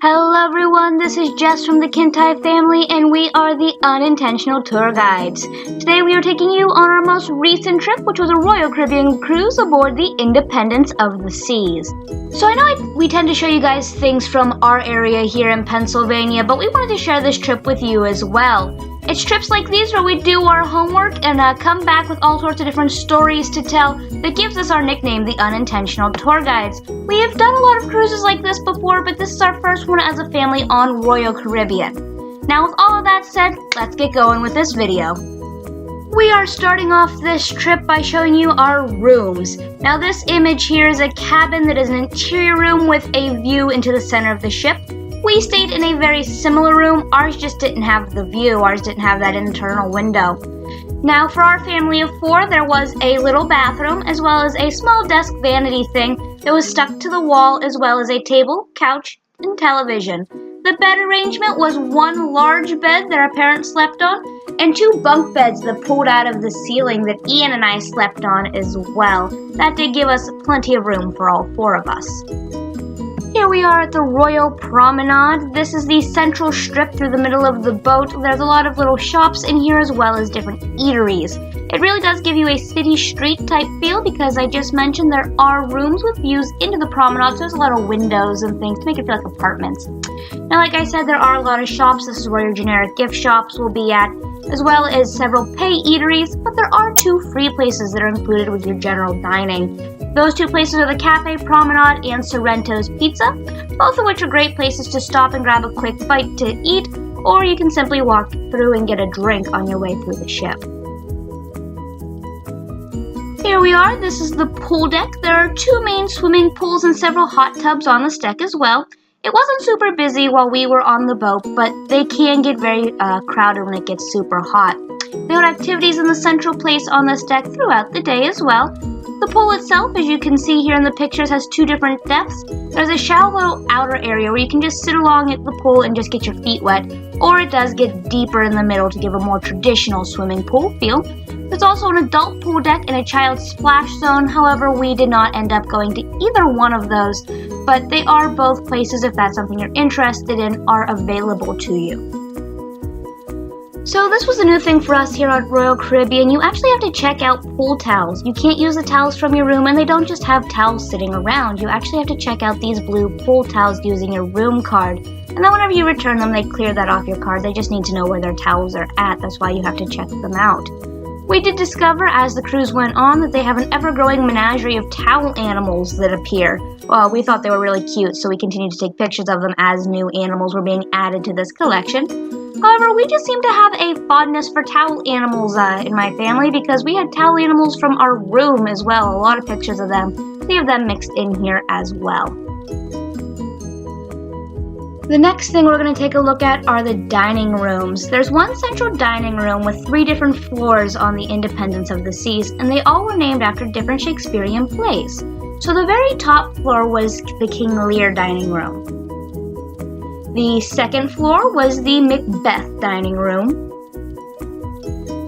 Hello everyone, this is Jess from the Kintai family and we are the Unintentional Tour Guides. Today we are taking you on our most recent trip, which was a Royal Caribbean cruise aboard the Independence of the Seas. So I know we tend to show you guys things from our area here in Pennsylvania, but we wanted to share this trip with you as well. It's trips like these where we do our homework and come back with all sorts of different stories to tell that gives us our nickname, the Unintentional Tour Guides. We have done a lot of cruises like this before, but this is our first one as a family on Royal Caribbean. Now with all of that said, let's get going with this video. We are starting off this trip by showing you our rooms. Now this image here is a cabin that is an interior room with a view into the center of the ship. We stayed in a very similar room. Ours just didn't have the view. Ours didn't have that internal window. Now for our family of 4, there was a little bathroom as well as a small desk vanity thing that was stuck to the wall, as well as a table, couch, and television. The bed arrangement was one large bed that our parents slept on and 2 bunk beds that pulled out of the ceiling that Ian and I slept on as well. That did give us plenty of room for all 4 of us. Here we are at the Royal Promenade. This is the central strip through the middle of the boat. There's a lot of little shops in here as well as different eateries. It really does give you a city street type feel because I just mentioned there are rooms with views into the promenade, so there's a lot of windows and things to make it feel like apartments. Now like I said, there are a lot of shops. This is where your generic gift shops will be at, as well as several pay eateries, but there are 2 free places that are included with your general dining. Those 2 places are the Cafe Promenade and Sorrento's Pizza, both of which are great places to stop and grab a quick bite to eat, or you can simply walk through and get a drink on your way through the ship. Here we are, this is the pool deck. There are 2 main swimming pools and several hot tubs on this deck as well. It wasn't super busy while we were on the boat, but they can get very crowded when it gets super hot. They have activities in the central place on this deck throughout the day as well. The pool itself, as you can see here in the pictures, has 2 different depths. There's a shallow outer area where you can just sit along at the pool and just get your feet wet, or it does get deeper in the middle to give a more traditional swimming pool feel. There's also an adult pool deck and a child splash zone. However, we did not end up going to either one of those, but they are both places, if that's something you're interested in, are available to you. So this was a new thing for us here at Royal Caribbean. You actually have to check out pool towels. You can't use the towels from your room, and they don't just have towels sitting around. You actually have to check out these blue pool towels using your room card. And then whenever you return them, they clear that off your card. They just need to know where their towels are at. That's why you have to check them out. We did discover as the cruise went on that they have an ever-growing menagerie of towel animals that appear. Well, we thought they were really cute, so we continued to take pictures of them as new animals were being added to this collection. However, we just seem to have a fondness for towel animals in my family because we had towel animals from our room as well. A lot of pictures of them. We have them mixed in here as well. The next thing we're going to take a look at are the dining rooms. There's one central dining room with 3 different floors on the Independence of the Seas, and they all were named after different Shakespearean plays. So the very top floor was the King Lear dining room. The second floor was the Macbeth dining room.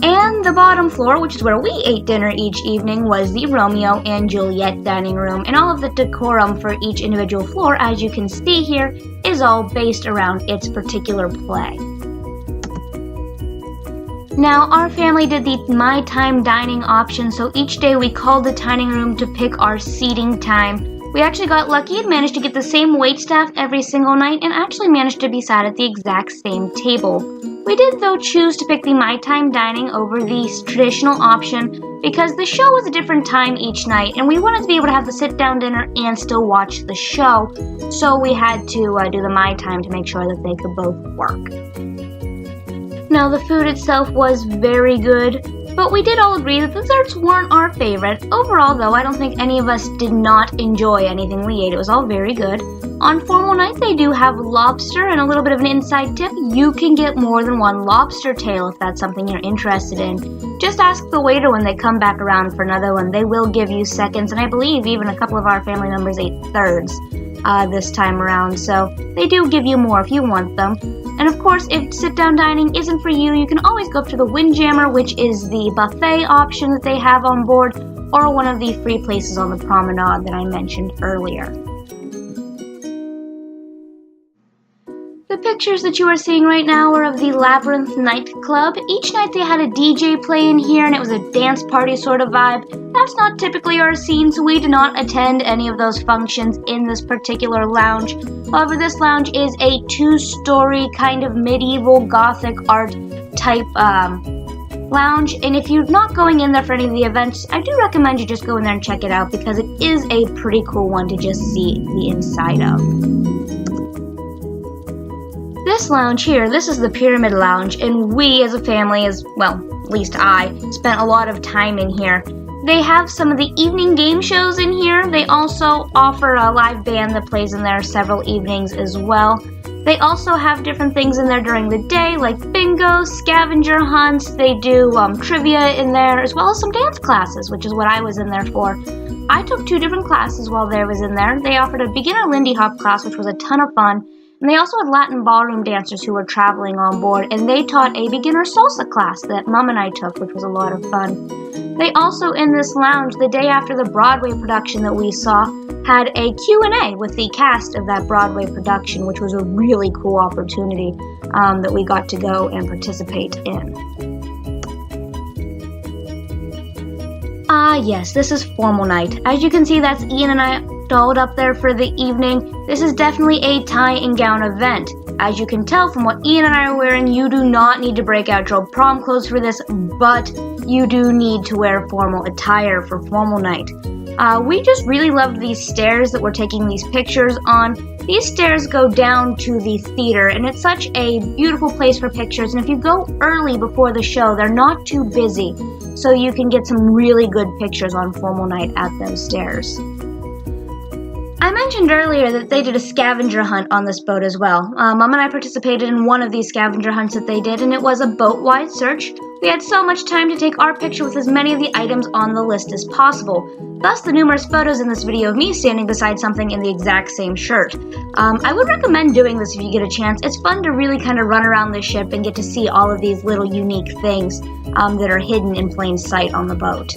And the bottom floor, which is where we ate dinner each evening, was the Romeo and Juliet dining room. And all of the decorum for each individual floor, as you can see here, is all based around its particular play. Now, our family did the My Time dining option, so each day we called the dining room to pick our seating time. We actually got lucky and managed to get the same waitstaff every single night and actually managed to be sat at the exact same table. We did, though, choose to pick the My Time dining over the traditional option because the show was a different time each night and we wanted to be able to have the sit-down dinner and still watch the show, so we had to do the My Time to make sure that they could both work. Now, the food itself was very good, but we did all agree that the desserts weren't our favorite. Overall, though, I don't think any of us did not enjoy anything we ate. It was all very good. On formal nights, they do have lobster, and a little bit of an inside tip, you can get more than 1 lobster tail if that's something you're interested in. Just ask the waiter when they come back around for another one. They will give you seconds, and I believe even a couple of our family members ate thirds this time around, so they do give you more if you want them. And of course, if sit-down dining isn't for you, you can always go up to the Windjammer, which is the buffet option that they have on board, or one of the free places on the promenade that I mentioned earlier. pictures that you are seeing right now are of the Labyrinth nightclub. Each night they had a DJ play in here and it was a dance party sort of vibe. That's not typically our scene, so we do not attend any of those functions in this particular lounge. However, this lounge is a 2-story kind of medieval gothic art type lounge, and if you're not going in there for any of the events, I do recommend you just go in there and check it out because it is a pretty cool one to just see the inside of. This lounge here, this is the Pyramid Lounge, and we as a family, at least I, spent a lot of time in here. They have some of the evening game shows in here. They also offer a live band that plays in there several evenings as well. They also have different things in there during the day, like bingo, scavenger hunts. They do trivia in there, as well as some dance classes, which is what I was in there for. I took 2 different classes while I was in there. They offered a beginner Lindy Hop class, which was a ton of fun. And they also had Latin ballroom dancers who were traveling on board, and they taught a beginner salsa class that Mom and I took, which was a lot of fun. They also, in this lounge, the day after the Broadway production that we saw, had a Q&A with the cast of that Broadway production, which was a really cool opportunity that we got to go and participate in. Yes, this is formal night. As you can see, that's Ian and I dolled up there for the evening. This is definitely a tie and gown event. As you can tell from what Ian and I are wearing, you do not need to break out your prom clothes for this, but you do need to wear formal attire for formal night. We just really loved these stairs that we're taking these pictures on. These stairs go down to the theater, and it's such a beautiful place for pictures, and if you go early before the show, they're not too busy, so you can get some really good pictures on formal night at those stairs. I mentioned earlier that they did a scavenger hunt on this boat as well. Mom and I participated in one of these scavenger hunts that they did, and it was a boat-wide search. We had so much time to take our picture with as many of the items on the list as possible. Thus, the numerous photos in this video of me standing beside something in the exact same shirt. I would recommend doing this if you get a chance. It's fun to really kind of run around the ship and get to see all of these little unique things that are hidden in plain sight on the boat.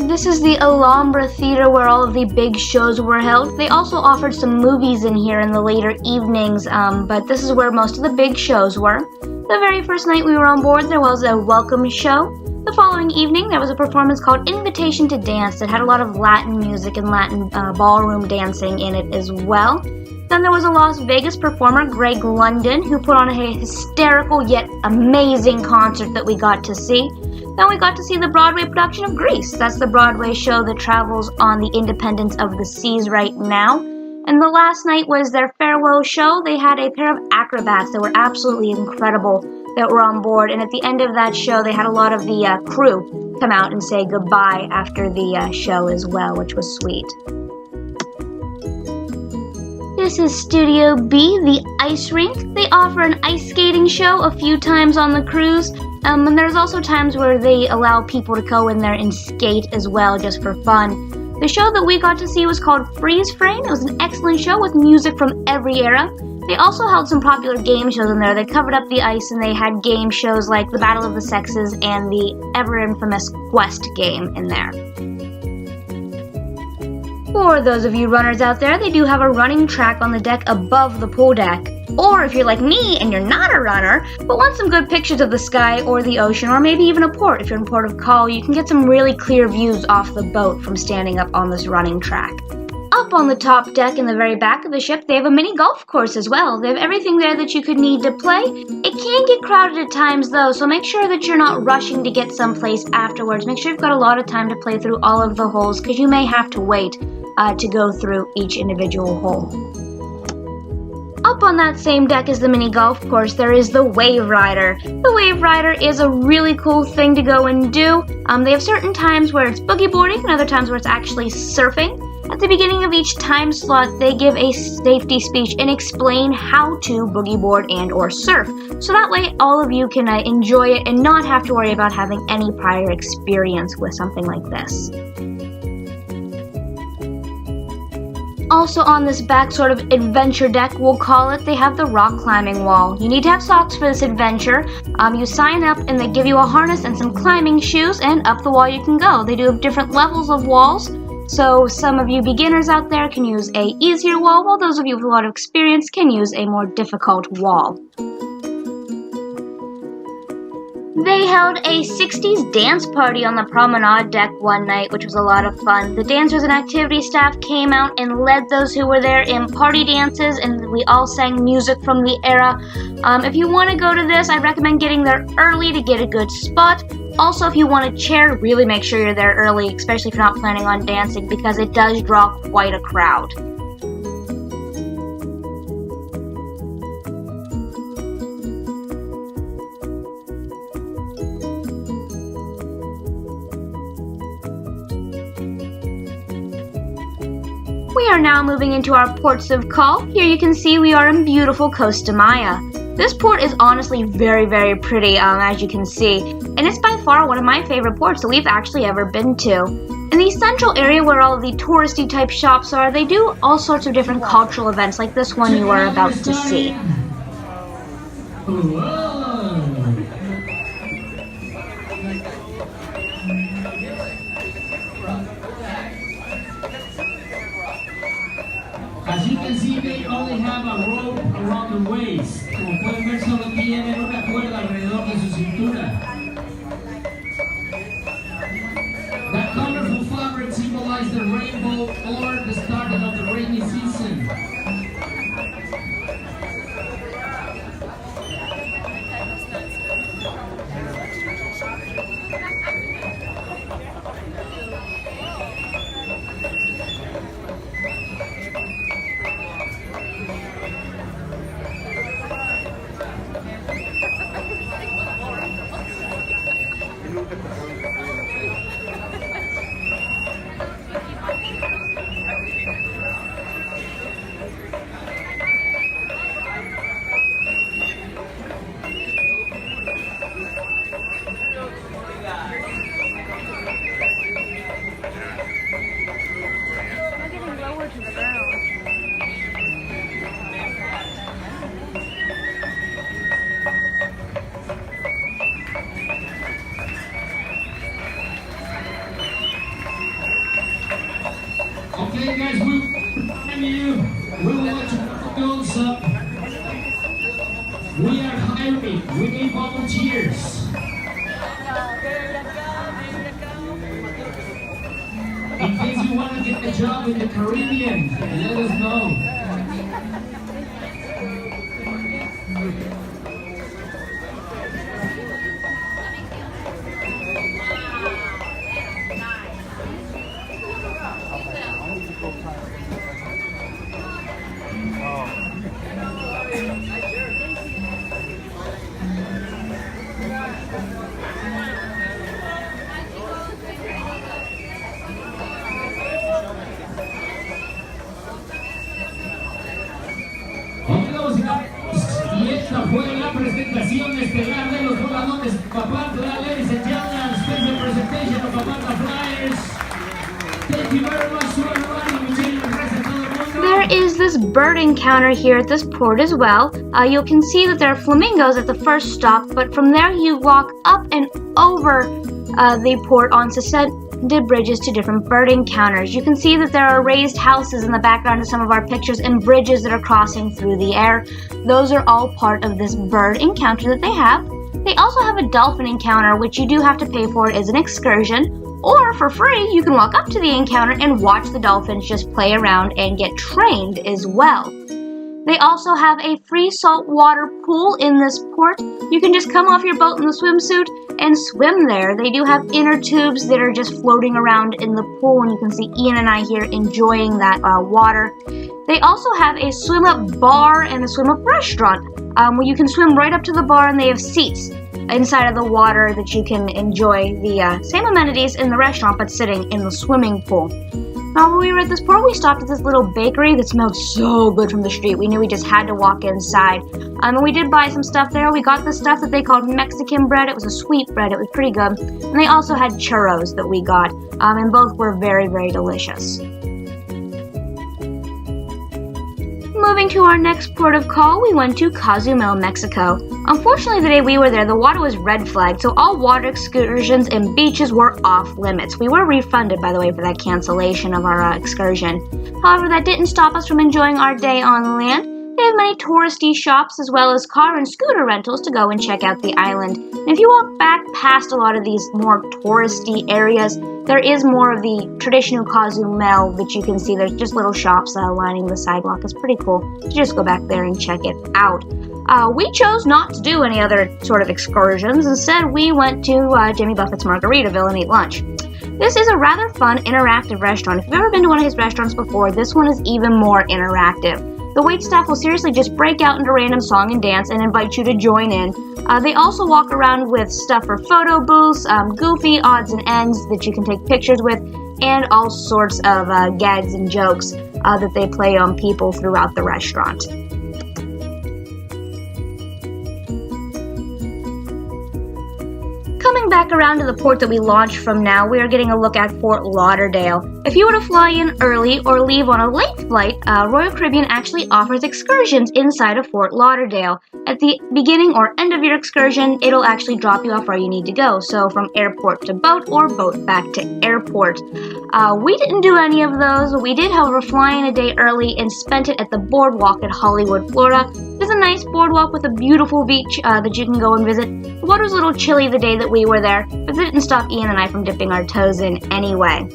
This is the Alhambra Theater where all of the big shows were held. They also offered some movies in here in the later evenings, but this is where most of the big shows were. The very first night we were on board, there was a welcome show. The following evening, there was a performance called Invitation to Dance that had a lot of Latin music and Latin ballroom dancing in it as well. Then there was a Las Vegas performer, Greg London, who put on a hysterical yet amazing concert that we got to see. Then we got to see the Broadway production of Grease. That's the Broadway show that travels on the Independence of the Seas right now. And the last night was their farewell show. They had a pair of acrobats that were absolutely incredible that were on board. And at the end of that show, they had a lot of the crew come out and say goodbye after the show as well, which was sweet. This is Studio B, the ice rink. They offer an ice skating show a few times on the cruise. And there's also times where they allow people to go in there and skate as well, just for fun. The show that we got to see was called Freeze Frame. It was an excellent show with music from every era. They also held some popular game shows in there. They covered up the ice and they had game shows like the Battle of the Sexes and the ever-infamous Quest game in there. For those of you runners out there, they do have a running track on the deck above the pool deck. Or if you're like me and you're not a runner, but want some good pictures of the sky or the ocean, or maybe even a port, if you're in Port of Call, you can get some really clear views off the boat from standing up on this running track. Up on the top deck in the very back of the ship, they have a mini golf course as well. They have everything there that you could need to play. It can get crowded at times though, so make sure that you're not rushing to get someplace afterwards. Make sure you've got a lot of time to play through all of the holes, because you may have to wait to go through each individual hole. Up on that same deck as the mini golf course, there is the Wave Rider. The Wave Rider is a really cool thing to go and do. They have certain times where it's boogie boarding and other times where it's actually surfing. At the beginning of each time slot, they give a safety speech and explain how to boogie board and or surf. So that way all of you can enjoy it and not have to worry about having any prior experience with something like this. Also on this back sort of adventure deck, we'll call it, they have the rock climbing wall. You need to have socks for this adventure. You sign up and they give you a harness and some climbing shoes, and up the wall you can go. They do have different levels of walls. So some of you beginners out there can use a easier wall, while those of you with a lot of experience can use a more difficult wall. They held a 60s dance party on the promenade deck one night, which was a lot of fun. The dancers and activity staff came out and led those who were there in party dances, and we all sang music from the era. If you want to go to this, I recommend getting there early to get a good spot. Also, if you want a chair, really make sure you're there early, especially if you're not planning on dancing, because it does draw quite a crowd. We are now moving into our ports of call. Here you can see we are in beautiful Costa Maya. This port is honestly very, very pretty, as you can see, and it's by far one of my favorite ports that we've actually ever been to. In the central area where all of the touristy type shops are, they do all sorts of different cultural events like this one you are about to see. As you can see, they only have a rope around the waist. Como pueden ver, solo tienen una cuerda alrededor de su cintura. That colorful fabric symbolizes the rainbow or the starting of the rainy season. Okay, guys, we will let you girls up. We are hiring. We need volunteers. In case you want to get a job in the Caribbean, let us know. Y esta fue la presentación estelar de los voladores Papantla, ladies and gentlemen, special presentation of Papantla Flyers. Thank you very much to everybody. Gracias a todo el mundo. There is this bird encounter here at this port as well. You can see that there are flamingos at the first stop, but from there you walk up and over the port on suspended bridges to different bird encounters. You can see that there are raised houses in the background of some of our pictures and bridges that are crossing through the air. Those are all part of this bird encounter that they have. They also have a dolphin encounter, which you do have to pay for as an excursion, or for free you can walk up to the encounter and watch the dolphins just play around and get trained as well. They also have a free saltwater pool in this port. You can just come off your boat in the swimsuit and swim there. They do have inner tubes that are just floating around in the pool, and you can see Ian and I here enjoying that water. They also have a swim-up bar and a swim-up restaurant where you can swim right up to the bar, and they have seats inside of the water that you can enjoy the same amenities in the restaurant but sitting in the swimming pool. Now, when we were at this port, we stopped at this little bakery that smelled so good from the street. We knew we just had to walk inside. And we did buy some stuff there. We got the stuff that they called Mexican bread. It was a sweet bread. It was pretty good. And they also had churros that we got. And both were very, very delicious. Moving to our next port of call, we went to Cozumel, Mexico. Unfortunately, the day we were there, the water was red flagged, so all water excursions and beaches were off limits. We were refunded, by the way, for that cancellation of our excursion. However, that didn't stop us from enjoying our day on land. They have many touristy shops as well as car and scooter rentals to go and check out the island. And if you walk back past a lot of these more touristy areas, there is more of the traditional Cozumel that you can see. There's just little shops lining the sidewalk. It's pretty cool to just go back there and check it out. We chose not to do any other sort of excursions. Instead, we went to Jimmy Buffett's Margaritaville and eat lunch. This is a rather fun, interactive restaurant. If you've ever been to one of his restaurants before, this one is even more interactive. The waitstaff will seriously just break out into random song and dance and invite you to join in. They also walk around with stuff for photo booths, goofy odds and ends that you can take pictures with, and all sorts of gags and jokes that they play on people throughout the restaurant. Coming back around to the port that we launched from now, we are getting a look at Fort Lauderdale. If you were to fly in early or leave on a late flight, Royal Caribbean actually offers excursions inside of Fort Lauderdale. At the beginning or end of your excursion, it'll actually drop you off where you need to go, so from airport to boat or boat back to airport. We didn't do any of those. We did, however, fly in a day early and spent it at the boardwalk at Hollywood, Florida. There's a nice boardwalk with a beautiful beach that you can go and visit. The water was a little chilly the day that we were there, but it didn't stop Ian and I from dipping our toes in anyway.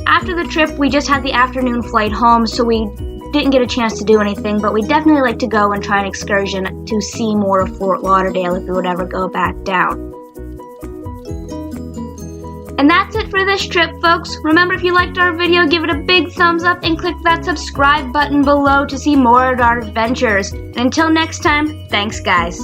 After the trip, we just had the afternoon flight home, so we didn't get a chance to do anything, but we'd definitely like to go and try an excursion to see more of Fort Lauderdale if we would ever go back down. And that's it for this trip, folks. Remember, if you liked our video, give it a big thumbs up and click that subscribe button below to see more of our adventures. And until next time, thanks guys.